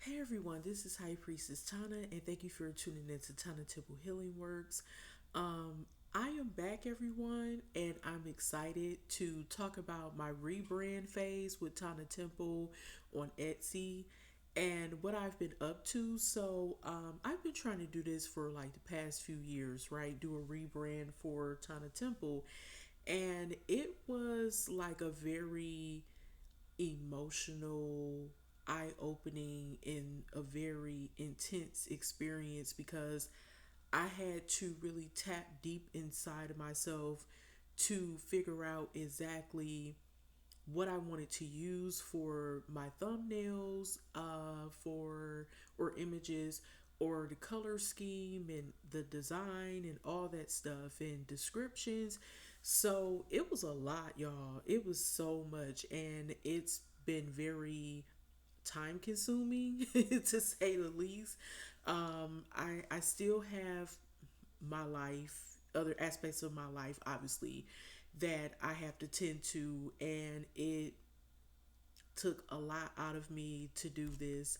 Hey everyone, this is High Priestess Tana, and thank you for tuning in to Tana Temple Healing Works. I am back, everyone, and I'm excited to talk about my rebrand phase with Tana Temple on Etsy and what I've been up to. I've been trying to do this for like the past few years, right? Do a rebrand for Tana Temple, and it was like a very emotional, eye opening, and a very intense experience because I had to really tap deep inside of myself to figure out exactly what I wanted to use for my thumbnails, for or images, or the color scheme and the design and all that stuff and descriptions. So it was a lot, y'all. It was so much, and it's been very time consuming to say the least. I still have my life, other aspects of my life, obviously, that I have to tend to, and it took a lot out of me to do this.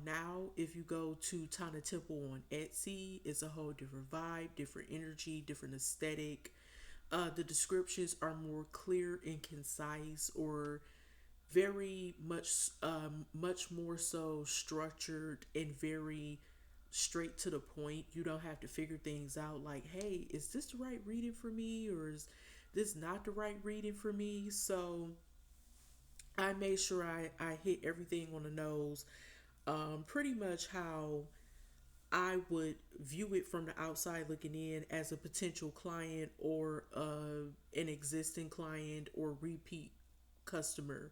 Now, if you go to Tana Temple on Etsy, it's a whole different vibe, different energy, different aesthetic. The descriptions are more clear and concise, or very much more so structured and very straight to the point. You don't have to figure things out like, hey, is this the right reading for me, or is this not the right reading for me? So I made sure I hit everything on the nose, pretty much how I would view it from the outside looking in as a potential client or an existing client or repeat customer.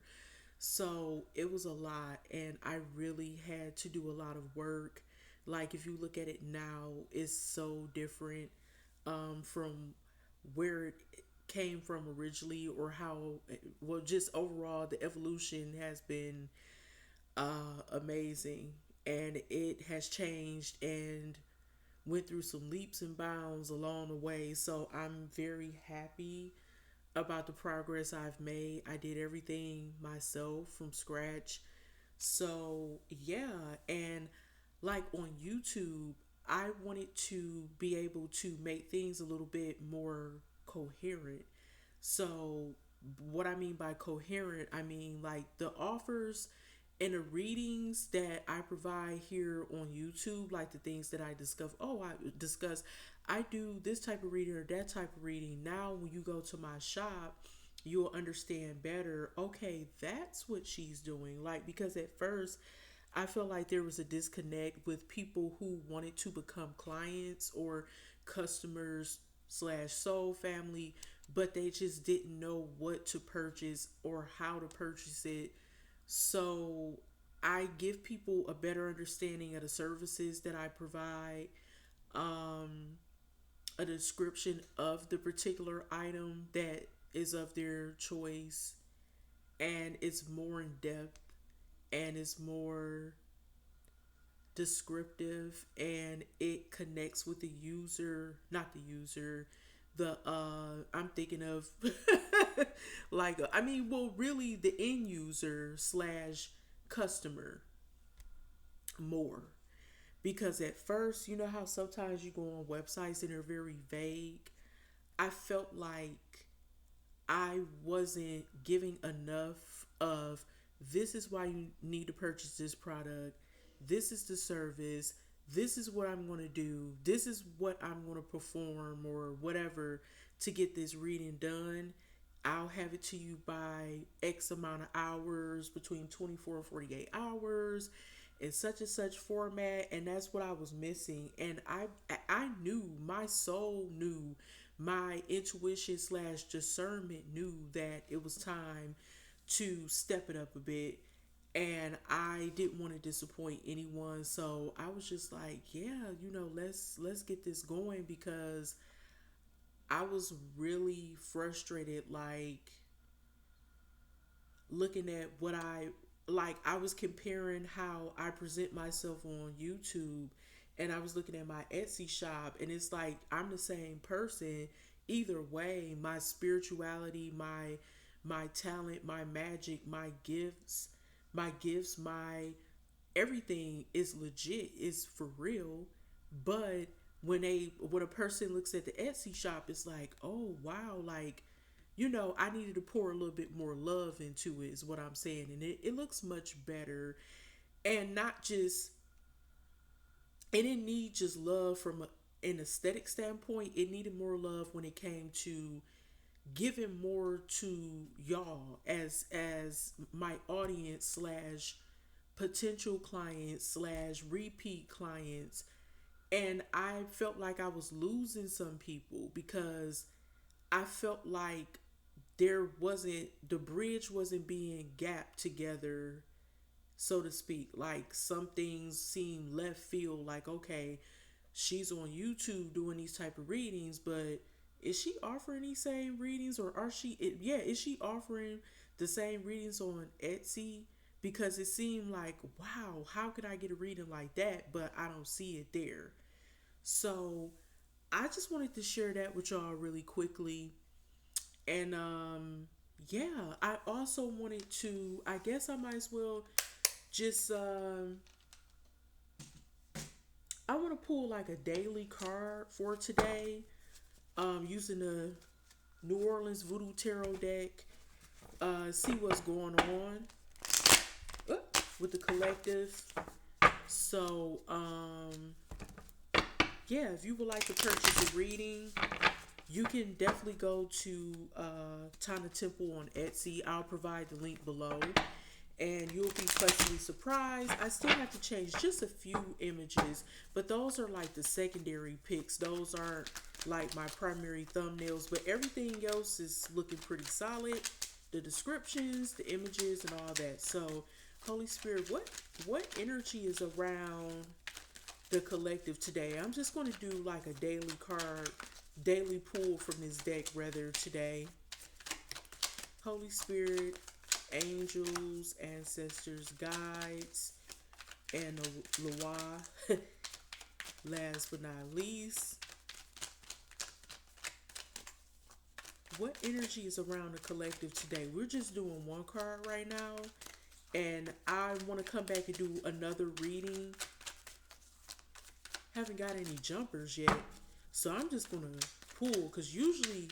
So it was a lot, and I really had to do a lot of work. Like, if you look at it now, it's so different from where it came from originally, or how, well, just overall, the evolution has been amazing. And it has changed and went through some leaps and bounds along the way. So I'm very happy about the progress I've made. I did everything myself from scratch. So, yeah, and like on YouTube, I wanted to be able to make things a little bit more coherent. So, what I mean by coherent, I mean like the offers and the readings that I provide here on YouTube, like the things that I discuss. Oh, I discuss. I do this type of reading or that type of reading. Now, when you go to my shop, you'll understand better. Okay, that's what she's doing. Like, because at first, I felt like there was a disconnect with people who wanted to become clients or customers slash soul family, but they just didn't know what to purchase or how to purchase it. So I give people a better understanding of the services that I provide, um, a description of the particular item that is of their choice, and it's more in depth and it's more descriptive, and it connects with the user, not the user, the I'm thinking of like, I mean, well, really the end user slash customer more. Because at first, you know how sometimes you go on websites and they're very vague. I felt like I wasn't giving enough of, this is why you need to purchase this product, this is the service, this is what I'm going to do, this is what I'm going to perform, or whatever, to get this reading done. I'll have it to you by X amount of hours, between 24 and 48 hours, in such and such format. And that's what I was missing. And I knew, my soul knew, my intuition slash discernment knew that it was time to step it up a bit. And I didn't want to disappoint anyone, so I was just like, yeah, let's get this going, because I was really frustrated, like, looking at what I was comparing how I present myself on YouTube, and I was looking at my Etsy shop, and it's like I'm the same person either way. My spirituality, my talent, my magic, my gifts, my gifts, my everything is legit, is for real. But when a person looks at the Etsy shop, it's like, oh wow, like, I needed to pour a little bit more love into it, is what I'm saying. And it looks much better. And not just, it didn't need just love from an aesthetic standpoint. It needed more love when it came to giving more to y'all as my audience slash potential clients slash repeat clients. And I felt like I was losing some people because I felt like the bridge wasn't being gapped together, so to speak. Like some things seem left field, like, okay, she's on YouTube doing these type of readings, but is she offering these same readings, or is she offering the same readings on Etsy? Because it seemed like, wow, how could I get a reading like that, but I don't see it there. So I just wanted to share that with y'all really quickly. And yeah, I also wanted to, I guess I might as well just I want to pull like a daily card for today, using the New Orleans Voodoo Tarot deck. See what's going on with the collective. So yeah, if you would like to purchase a reading, you can definitely go to Tana Temple on Etsy. I'll provide the link below. And you'll be pleasantly surprised. I still have to change just a few images, but those are like the secondary pics. Those aren't like my primary thumbnails, but everything else is looking pretty solid. The descriptions, the images, and all that. So, Holy Spirit, what energy is around the collective today? I'm just going to do like a daily pull from this deck rather today. Holy Spirit, angels, ancestors, guides, and Loa. Last but not least, what energy is around the collective today? We're just doing one card right now, and I want to come back and do another reading. Haven't got any jumpers yet, so I'm just gonna pull, because usually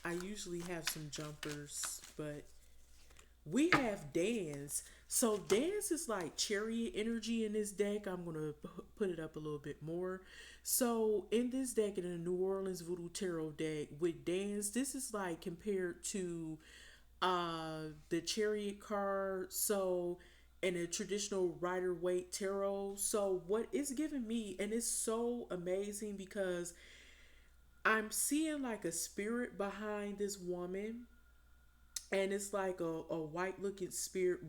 I usually have some jumpers, but we have dance. So dance is like chariot energy in this deck. I'm gonna put it up a little bit more. So in this deck, in the New Orleans Voodoo Tarot deck with dance, this is like compared to the chariot card. So in a traditional Rider Waite tarot. So what it's giving me, and it's so amazing because I'm seeing like a spirit behind this woman, and it's like a white looking spirit,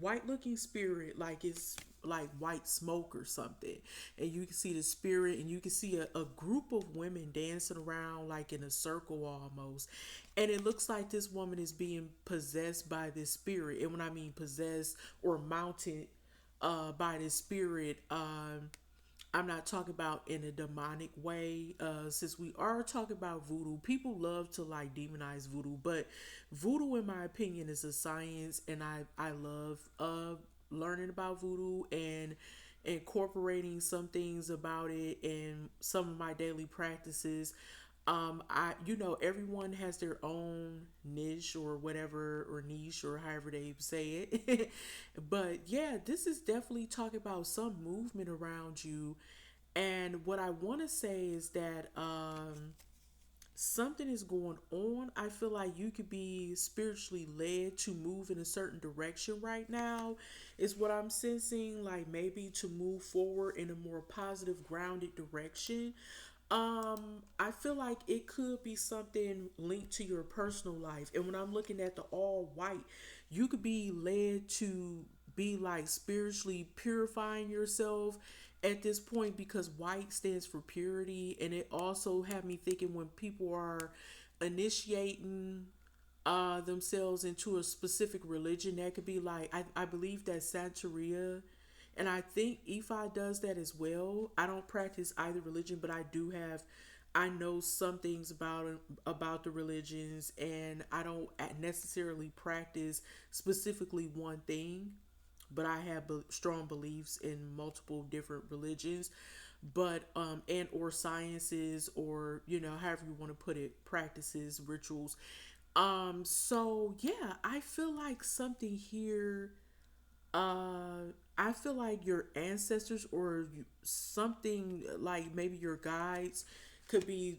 like it's like white smoke or something. And you can see the spirit, and you can see a group of women dancing around like in a circle almost. And it looks like this woman is being possessed by this spirit. And when I mean possessed or mounted by this spirit, I'm not talking about in a demonic way. Since we are talking about voodoo, people love to like demonize voodoo, but voodoo, in my opinion, is a science, and I love learning about voodoo and incorporating some things about it in some of my daily practices. I everyone has their own niche or whatever, or niche, or however they say it. But yeah, this is definitely talking about some movement around you. And what I want to say is that something is going on. I feel like you could be spiritually led to move in a certain direction right now, is what I'm sensing. Like maybe to move forward in a more positive, grounded direction. I feel like it could be something linked to your personal life. And when I'm looking at the all white, you could be led to be like spiritually purifying yourself at this point, because white stands for purity. And it also had me thinking, when people are initiating themselves into a specific religion, that could be like, I believe that Santeria, and I think Ifa does that as well. I don't practice either religion, but I do have I know some things about the religions, and I don't necessarily practice specifically one thing, but I have strong beliefs in multiple different religions, but and or sciences, or however you want to put it, practices, rituals. So yeah, I feel like something here. I feel like your ancestors, or something like maybe your guides, could be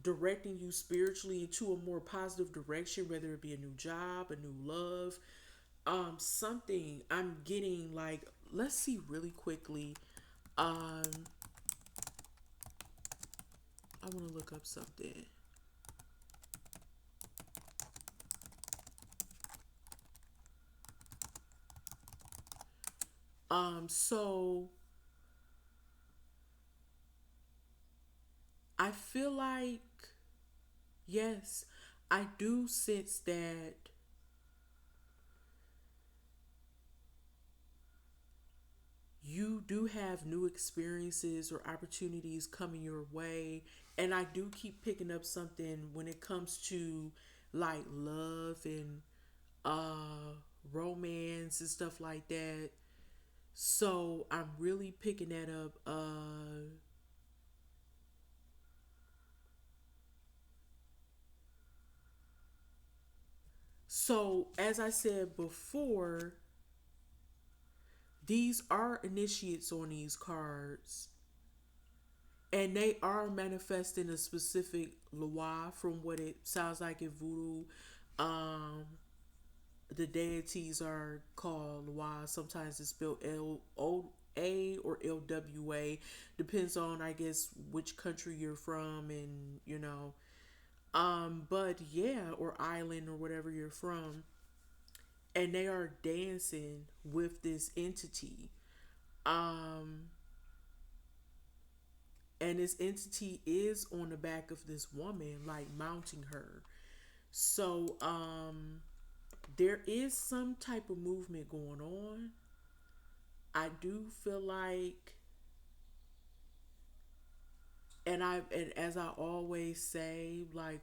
directing you spiritually into a more positive direction, whether it be a new job, a new love, something. I'm getting like, let's see really quickly. Um, I want to look up something. So I feel like, yes, I do sense that you do have new experiences or opportunities coming your way. And I do keep picking up something when it comes to like love and uh romance and stuff like that. So I'm really picking that up. So as I said before, these are initiates on these cards, and they are manifesting a specific loi from what it sounds like in voodoo. Um, the deities are called loi. Sometimes it's spelled L-O-A or L-W-A. Depends on, I guess, which country you're from, and but yeah, or island or whatever you're from, and they are dancing with this entity. Um, and this entity is on the back of this woman, like mounting her. So there is some type of movement going on. I do feel like, and as I always say, like,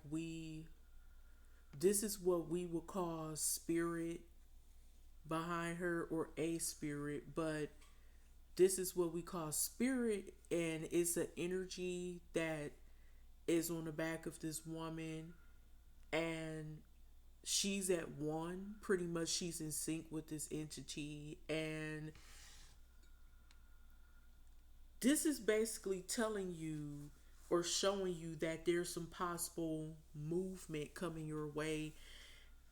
this is what we would call spirit behind her, or a spirit, but this is what we call spirit, and it's an energy that is on the back of this woman, and she's at one, pretty much she's in sync with this entity. And this is basically telling you or showing you that there's some possible movement coming your way,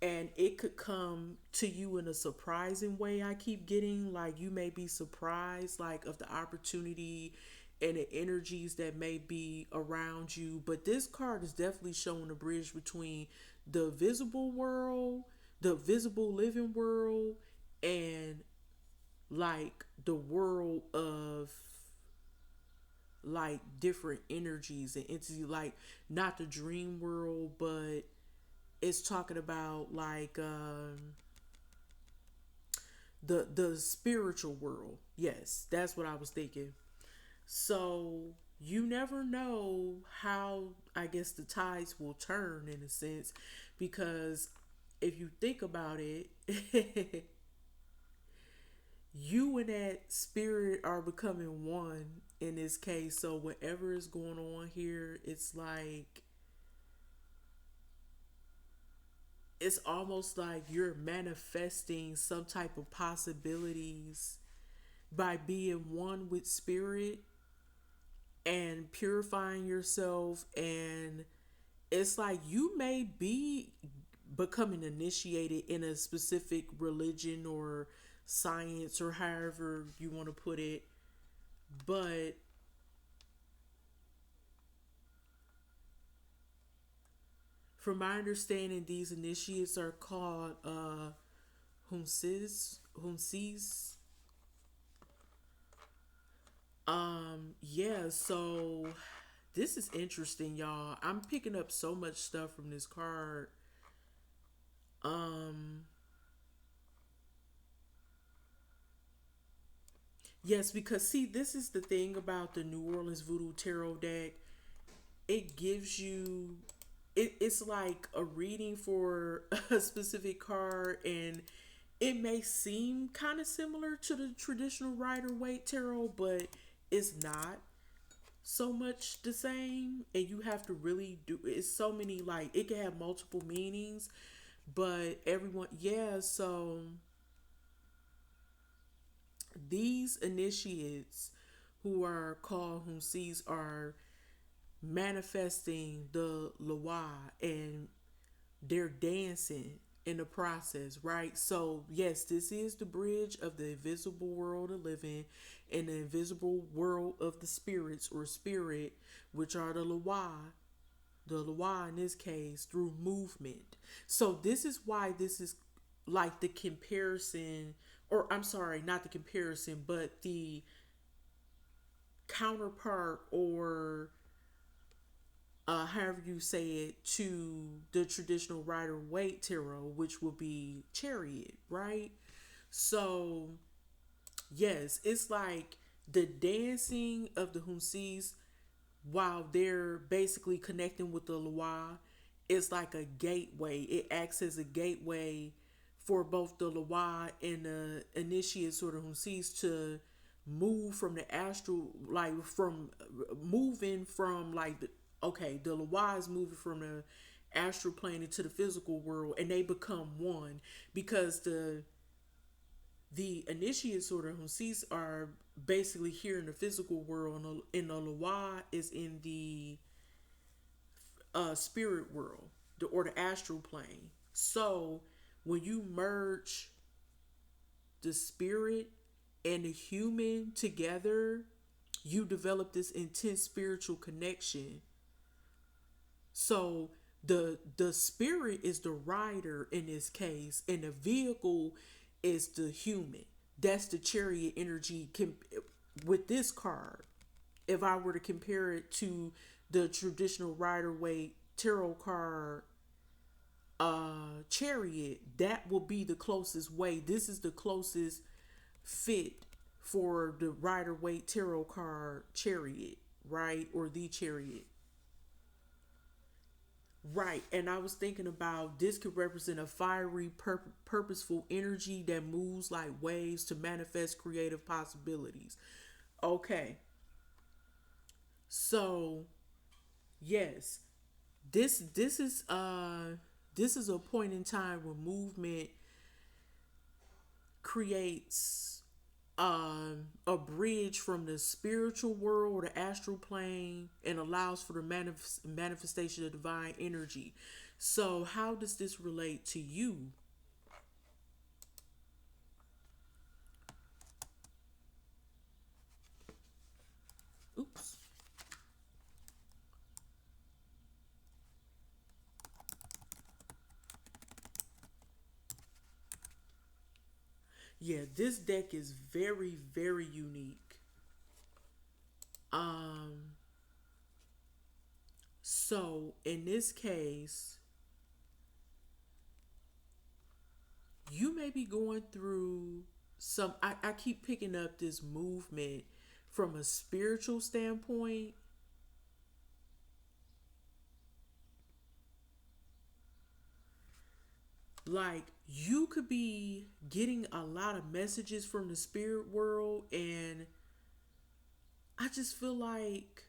and it could come to you in a surprising way. I keep getting like, you may be surprised like of the opportunity and the energies that may be around you. But this card is definitely showing a bridge between the visible world, the visible living world, and like the world of like different energies and entities, like not the dream world, but it's talking about like the spiritual world. Yes, that's what I was thinking. So you never know how, I guess, the tides will turn in a sense, because if you think about it, you and that spirit are becoming one in this case. So whatever is going on here, it's almost like you're manifesting some type of possibilities by being one with spirit and purifying yourself. And it's like you may be becoming initiated in a specific religion or science, or however you want to put it. But from my understanding, these initiates are called hunsis. Yeah, so this is interesting, y'all. I'm picking up so much stuff from this card. Um, yes, because see, this is the thing about the New Orleans Voodoo Tarot deck. it gives you it's like a reading for a specific card, and it may seem kind of similar to the traditional Rider Waite tarot, but it's not so much the same. And you have to really do it's so many, like it can have multiple meanings, but everyone, yeah. So these initiates who are called whom sees are manifesting the Loa, and they're dancing in the process, right? So, yes, this is the bridge of the invisible world of living and the invisible world of the spirits or spirit, which are the Loa in this case, through movement. So, this is why this is like the comparison, or I'm sorry, not the comparison, but the counterpart, or however you say it, to the traditional Rider Waite tarot, which will be Chariot, right? So, yes, it's like the dancing of the Hunsis while they're basically connecting with the Loa. It's like a gateway. It acts as a gateway for both the Loa and the initiates or the Hunsis to move from the astral, like from moving from like the, okay, the Loa is moving from the astral plane into the physical world, and they become one because the initiates or the Hunsis are basically here in the physical world, and the Loa is in the spirit world, or the astral plane. So when you merge the spirit and the human together, you develop this intense spiritual connection. So the spirit is the rider in this case, and the vehicle is the human. That's the chariot energy with this card. If I were to compare it to the traditional Rider Waite tarot card, chariot, that will be the closest way. This is the closest fit for the Rider Waite tarot card chariot, right? Or the chariot. Right. And I was thinking about this could represent a fiery, purposeful energy that moves like waves to manifest creative possibilities. Okay. So, yes, this is a point in time where movement creates a bridge from the spiritual world or the astral plane, and allows for the manifestation of divine energy. So, how does this relate to you? Oops. Yeah, this deck is very, very unique. Um, so in this case, you may be going through some. I keep picking up this movement from a spiritual standpoint. Like you could be getting a lot of messages from the spirit world, and I just feel like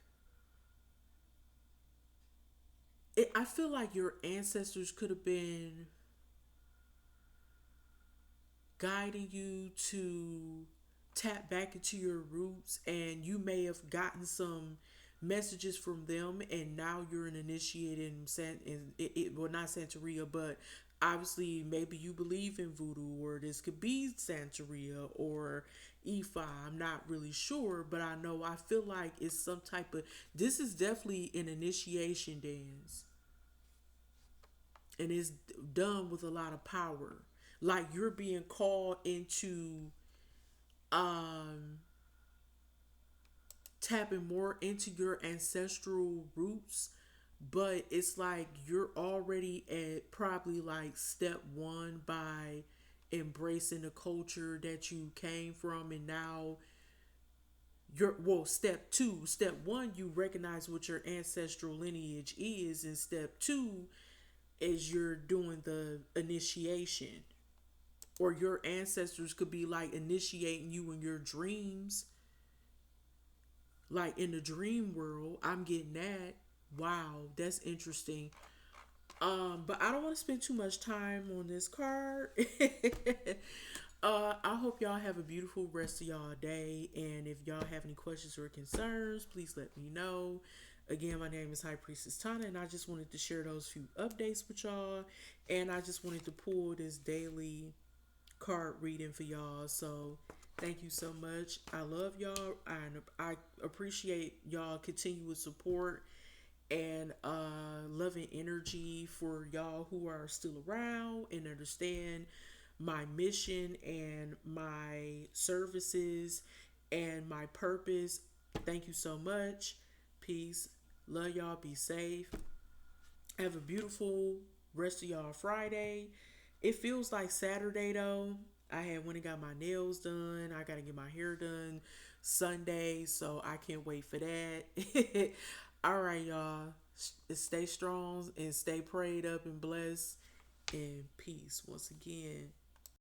I feel like your ancestors could have been guiding you to tap back into your roots, and you may have gotten some messages from them, and now you're an initiated in well, not Santeria, but obviously maybe you believe in voodoo, or this could be Santeria or Ifa. I'm not really sure, but I know, I feel like it's some type of, this is definitely an initiation dance, and it's done with a lot of power. Like you're being called into um tapping more into your ancestral roots, but it's like you're already at probably like step one by embracing the culture that you came from, and now Step one, you recognize what your ancestral lineage is, and step two is you're doing the initiation, or your ancestors could be like initiating you in your dreams, like in the dream world. I'm getting that. Wow, that's interesting. But I don't want to spend too much time on this card. I hope y'all have a beautiful rest of y'all day. And if y'all have any questions or concerns, please let me know. Again, my name is High Priestess Tana, and I just wanted to share those few updates with y'all. And I just wanted to pull this daily card reading for y'all. So thank you so much. I love y'all. I appreciate y'all continuous support and loving energy for y'all who are still around and understand my mission and my services and my purpose. Thank you so much. Peace. Love y'all. Be safe. Have a beautiful rest of y'all Friday. It feels like Saturday though. I had went and got my nails done. I gotta get my hair done Sunday, so I can't wait for that. All right, y'all. Stay strong and stay prayed up and blessed. And peace once again.